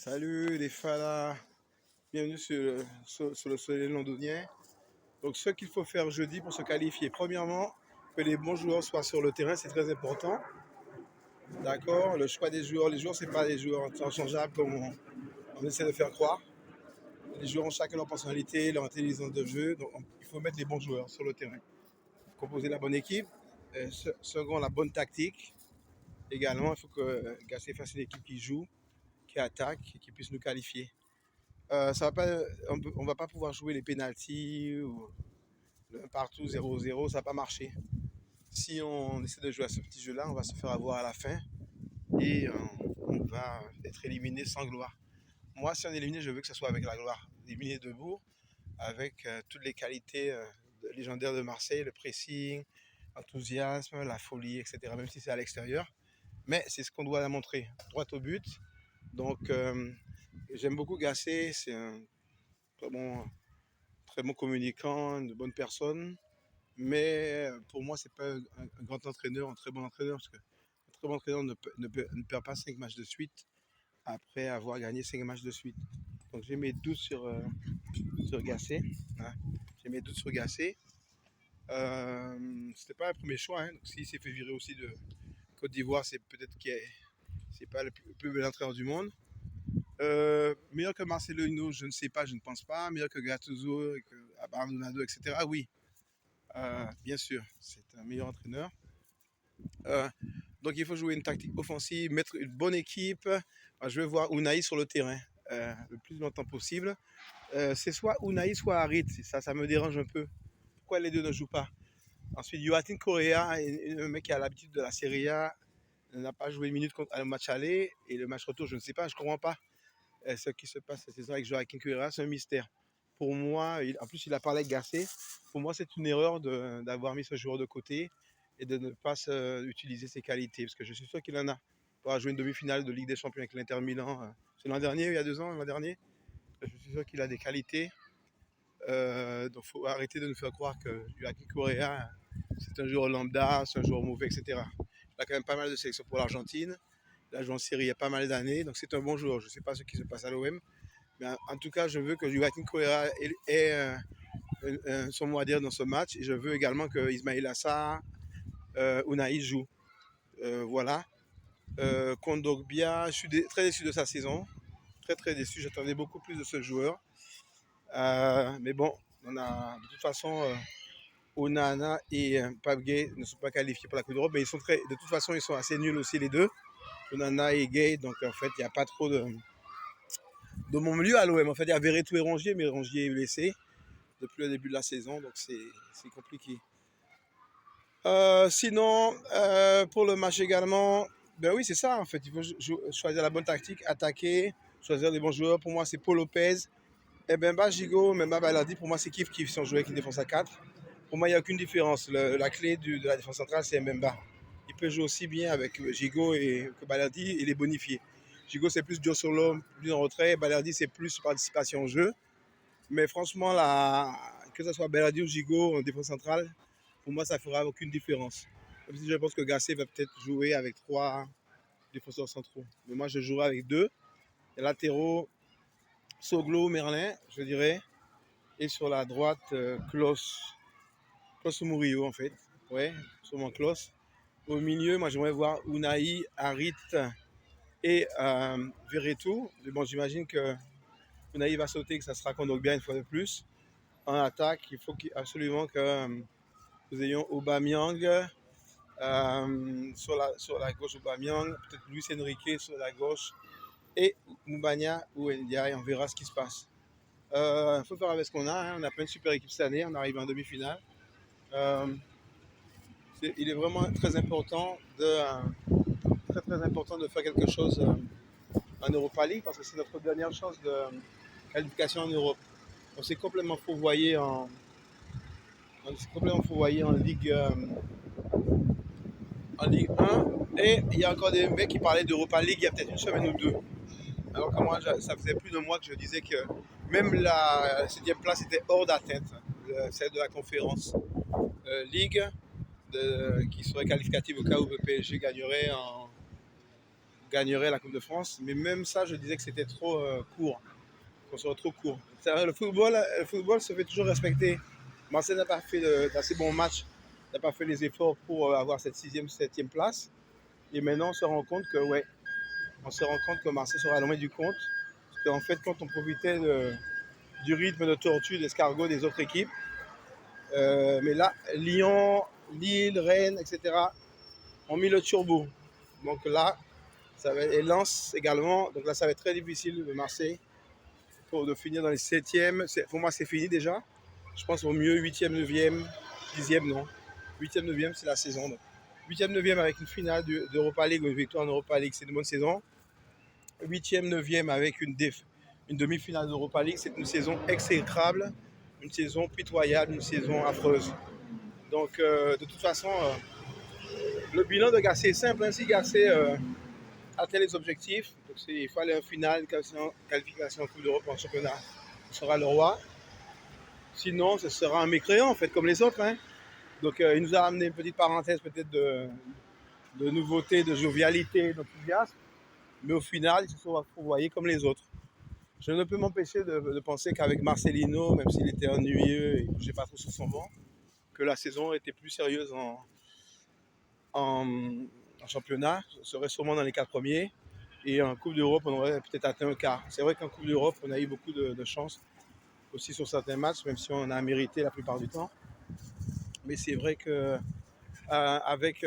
Salut les Falas, bienvenue sur le soleil londonien. Donc ce qu'il faut faire jeudi pour se qualifier, premièrement, que les bons joueurs soient sur le terrain, c'est très important. D'accord. Le choix des joueurs, les joueurs, c'est pas des joueurs interchangeables comme on essaie de faire croire. Les joueurs ont chacun leur personnalité, leur intelligence de jeu, donc il faut mettre les bons joueurs sur le terrain. Composer la bonne équipe. Second, la bonne tactique. Également, il faut que Gasset fasse une équipe qui joue, qui attaque et qui puisse nous qualifier. Ça va pas, on va pas pouvoir jouer les pénalties ou le partout 0-0, ça va pas marcher. Si on essaie de jouer à ce petit jeu-là, on va se faire avoir à la fin et on va être éliminé sans gloire. Moi, si on est éliminé, je veux que ce soit avec la gloire. Éliminé debout, avec toutes les qualités légendaires de Marseille, le pressing, l'enthousiasme, la folie, etc. Même si c'est à l'extérieur. Mais c'est ce qu'on doit montrer, droit au but. Donc, j'aime beaucoup Gasset, c'est un très bon communicant, une bonne personne. Mais pour moi, c'est pas un grand entraîneur, un très bon entraîneur, parce qu'un très bon entraîneur ne perd pas 5 matchs de suite après avoir gagné 5 matchs de suite. Donc j'ai mes doutes sur Gasset. Hein. J'ai mes doutes sur Gasset. C'était pas un premier choix. Hein. Donc, s'il s'est fait virer aussi de Côte d'Ivoire, c'est peut-être que c'est pas le plus bel entraîneur du monde. Meilleur que Marcelino, je ne sais pas, je ne pense pas. Meilleur que Gattuso, que Abandonado, etc. Oui, bien sûr, c'est un meilleur entraîneur. Euh, donc il faut jouer une tactique offensive, mettre une bonne équipe. Je vais voir Unai sur le terrain le plus longtemps possible. C'est soit Unai, soit Harit. Ça me dérange un peu. Pourquoi les deux ne jouent pas? Ensuite, Joaquin Correa, un mec qui a l'habitude de la Serie A, n'a pas joué une minute contre le match aller et le match retour, je ne sais pas, je ne comprends pas. Ce qui se passe cette saison avec Joaquin Correa, c'est un mystère. Pour moi, en plus, il a parlé avec Garcé. Pour moi, c'est une erreur d'avoir mis ce joueur de côté et de ne pas utiliser ses qualités. Parce que je suis sûr qu'il en a. Pour avoir joué une demi-finale de Ligue des Champions avec l'Inter Milan. C'est l'an dernier, il y a 2 ans, l'an dernier. Je suis sûr qu'il a des qualités. Donc, il faut arrêter de nous faire croire que Joaquin Correa, c'est un joueur lambda, c'est un joueur mauvais, etc. Il a quand même pas mal de sélections pour l'Argentine. Il a joué en Série il y a pas mal d'années. Donc, c'est un bon joueur. Je ne sais pas ce qui se passe à l'OM. Mais en tout cas, je veux que Joaquin Correa ait son mot à dire dans ce match. Et je veux également que Ismail Assar, Unai joue. Voilà. Kondogbia, je suis très déçu de sa saison. Très très déçu. J'attendais beaucoup plus de ce joueur. Mais bon, de toute façon, Onana et Pape Gay ne sont pas qualifiés pour la Coupe d'Europe. Mais de toute façon, ils sont assez nuls aussi les deux. Onana et Gay. Donc en fait, il n'y a pas trop de mon milieu à l'OM. En fait, il y a Verretou et Rongier, mais Rongier est blessé depuis le début de la saison, donc c'est compliqué. Sinon, pour le match également, ben oui, c'est ça en fait. Il faut choisir la bonne tactique, attaquer, choisir des bons joueurs. Pour moi, c'est Paul Lopez. Et Bemba, Gigot, Memba Balardi, pour moi, c'est kiff qui sont joués avec une défense à 4. Pour moi, il n'y a aucune différence. La clé de la défense centrale, c'est Mbemba. Il peut jouer aussi bien avec Gigot que Balardi et les bonifier. Gigot, c'est plus dur sur l'homme, plus en retrait. Balardi, c'est plus participation au jeu. Mais franchement, que ce soit Balardi ou Gigot en défense centrale, pour moi, ça ne fera aucune différence. Même si je pense que Gasset va peut-être jouer avec 3 défenseurs centraux. Mais moi, je jouerai avec 2. Les latéraux, Soglo, Merlin, je dirais. Et sur la droite, Klaus ou Murillo, en fait. Ouais, sûrement Klaus. Au milieu, moi, j'aimerais voir Unai, Harit et Verretou. Mais bon, j'imagine que Unai va sauter, que ça sera Kondogbia une fois de plus. En attaque, il faut absolument que nous ayons Aubameyang sur la gauche, Aubameyang, peut-être Luis Enrique sur la gauche et Moubania ou Ndiaye, on verra ce qui se passe. Il faut faire avec ce qu'on a, hein. On a plein de super équipes cette année, on arrive en demi-finale. Il est vraiment très important de faire quelque chose en Europa League parce que c'est notre dernière chance de qualification en Europe. On s'est complètement fourvoyé en Ligue 1 et il y a encore des mecs qui parlaient d'Europa League il y a peut-être une semaine ou 2. Alors que moi, ça faisait plus de mois que je disais que même la 7e place était hors d'atteinte, celle de la conférence Ligue, qui serait qualificative au cas où le PSG gagnerait la Coupe de France. Mais même ça, je disais que c'était trop court, qu'on serait trop court. Le football se fait toujours respecter. Marseille n'a pas fait d'assez bons matchs, n'a pas fait les efforts pour avoir cette sixième, septième place. Et maintenant, on se rend compte que, ouais, on se rend compte que Marseille sera loin du compte. Parce qu'en fait, quand on profitait du rythme de tortue, d'escargot des autres équipes, mais là, Lyon, Lille, Rennes, etc., ont mis le turbo. Donc là, et Lens également. Donc là, ça va être très difficile de Marseille de finir dans les septièmes. Pour moi, c'est fini déjà. Je pense au mieux huitième, neuvième, dixième, non. Huitième, neuvième, c'est la saison. Donc. Huitième, neuvième avec une finale d'Europa League ou une victoire en Europa League, c'est une bonne saison. Huitième, neuvième avec une demi-finale d'Europa League, c'est une saison exécrable, une saison pitoyable, une saison affreuse. Donc, de toute façon, le bilan de Gasset est simple. Hein, si Gasset atteint les objectifs, donc il faut aller en finale, une qualification en Coupe d'Europe en championnat, il sera le roi. Sinon, ce sera un mécréant, en fait, comme les autres. Hein. Donc, il nous a amené une petite parenthèse peut-être de nouveauté, de jovialité, d'enthousiasme. Mais au final, il se sont fourvoyés comme les autres. Je ne peux m'empêcher de penser qu'avec Marcelino, même s'il était ennuyeux et ne bougeait pas trop sur son banc, que la saison était plus sérieuse en championnat. On serait sûrement dans les 4 premiers. Et en Coupe d'Europe, on aurait peut-être atteint un quart. C'est vrai qu'en Coupe d'Europe, on a eu beaucoup de chance aussi sur certains matchs, même si on a mérité la plupart du temps. Mais c'est vrai que avec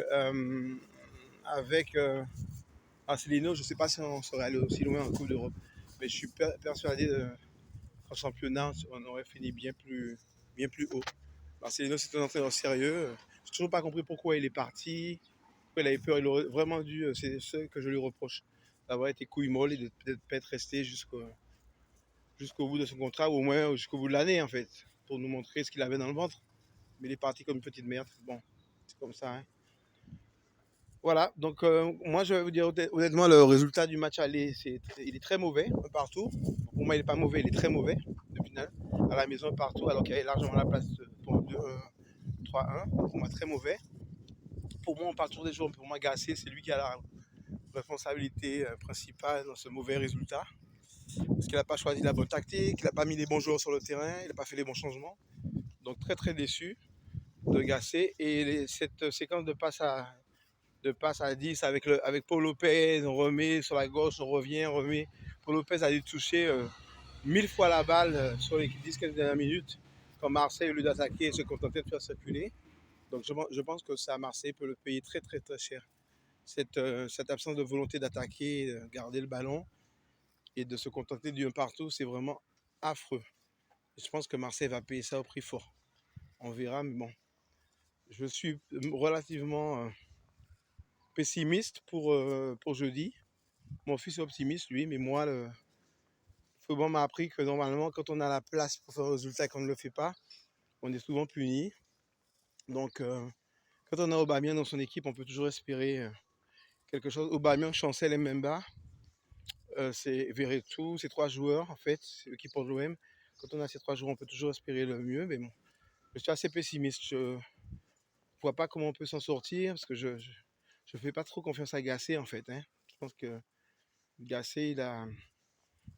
Marcelino, je ne sais pas si on serait allé aussi loin en Coupe d'Europe. Mais je suis persuadé qu'en championnat, on aurait fini bien plus haut. Marcelino, c'est un entraîneur sérieux. Je n'ai toujours pas compris pourquoi il est parti, pourquoi il avait peur. Il aurait vraiment dû, c'est ce que je lui reproche, d'avoir été couille molle et de peut-être pas être resté jusqu'au bout de son contrat, ou au moins jusqu'au bout de l'année, en fait, pour nous montrer ce qu'il avait dans le ventre. Mais il est parti comme une petite merde. Bon, c'est comme ça. Hein. Voilà, donc moi je vais vous dire honnêtement, le résultat du match aller, il est très mauvais, partout. Pour moi, il n'est pas mauvais, il est très mauvais, le final. À la maison, partout, alors qu'il y avait largement la place pour 3-1. Pour moi, très mauvais. Pour moi, on parle toujours des joueurs. Pour moi, Gasset, c'est lui qui a la responsabilité principale dans ce mauvais résultat. Parce qu'il n'a pas choisi la bonne tactique, il n'a pas mis les bons joueurs sur le terrain, il n'a pas fait les bons changements. Donc très très déçu de Gasset. Et cette séquence de passe à 10 avec Paul Lopez, on remet sur la gauche, on revient, on remet. Paul Lopez a dû toucher 1000 fois la balle sur les 10-15 dernières minutes, quand Marseille, au lieu d'attaquer, se contentait de faire circuler. Donc je pense que ça, Marseille peut le payer très très très cher. Cette absence de volonté d'attaquer, de garder le ballon et de se contenter du 1 partout, c'est vraiment affreux. Je pense que Marseille va payer ça au prix fort. On verra, mais bon. Je suis relativement pessimiste pour jeudi. Mon fils est optimiste, lui, mais moi, le football m'a appris que normalement, quand on a la place pour faire un résultat et qu'on ne le fait pas, on est souvent puni. Donc, quand on a Aubameyang dans son équipe, on peut toujours espérer quelque chose. Aubameyang, Chancel et Mbemba, c'est Verretou, ces 3 joueurs, en fait, c'est eux qui portent l'OM. Quand on a ces 3 joueurs, on peut toujours espérer le mieux, mais bon, je suis assez pessimiste. Je ne vois pas comment on peut s'en sortir, parce que je ne fais pas trop confiance à Gasset, en fait. Hein. Je pense que Gasset,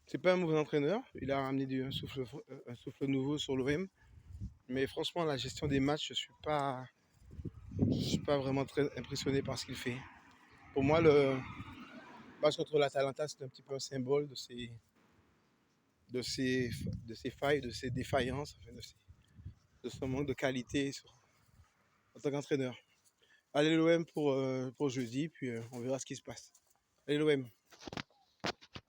c'est pas un mauvais entraîneur. Il a ramené un souffle nouveau sur l'OM. Mais franchement, la gestion des matchs, je suis pas vraiment très impressionné par ce qu'il fait. Pour moi, le match contre l'Atalanta, c'est un petit peu un symbole de ses failles, de ses défaillances, enfin, de son manque de qualité en tant qu'entraîneur. Allez l'OM pour jeudi, puis on verra ce qui se passe. Allez l'OM.